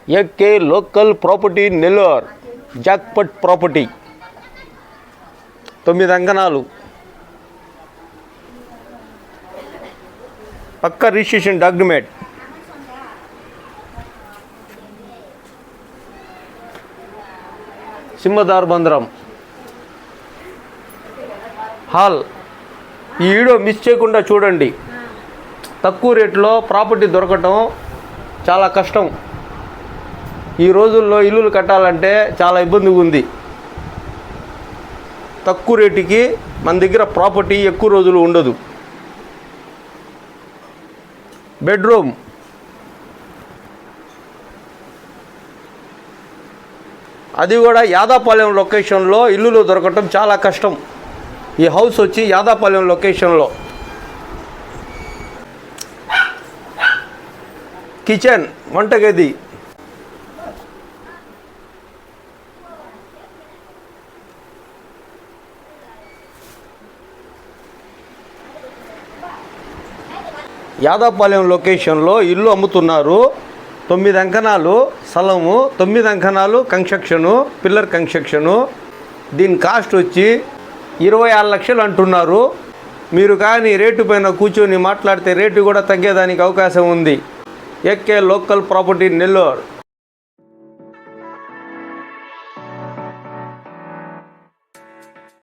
AK local property Nellore jackpot property 9 అంకణాలు పక్కా registration document. సింహదార్ బందరం hall. ఈ video miss చేయకుండా చూడండి. తక్కువ రేట్లో ప్రాపర్టీ దొరకటం చాలా కష్టం. ఈ రోజుల్లో ఇల్లులు కట్టాలంటే చాలా ఇబ్బందిగా ఉంది. తక్కువ రేటుకి మన దగ్గర ప్రాపర్టీ ఎక్కువ రోజులు ఉండదు. బెడ్రూమ్, అది కూడా యాదాపాలెం లొకేషన్లో ఇల్లులు దొరకటం చాలా కష్టం. ఈ హౌస్ వచ్చి యాదాపాలెం లొకేషన్లో. కిచెన్, వంటగది, యాదాపాలెం లొకేషన్లో ఇల్లు అమ్ముతున్నారు. 9 అంకణాలు స్థలము, 9 అంకణాలు కన్స్ట్రక్షను, పిల్లర్ కన్స్ట్రక్షను. దీని కాస్ట్ వచ్చి 26 లక్షలు అంటున్నారు. మీరు కానీ రేటు పైన కూర్చొని మాట్లాడితే రేటు కూడా తగ్గేదానికి అవకాశం ఉంది. AK local property Nellore.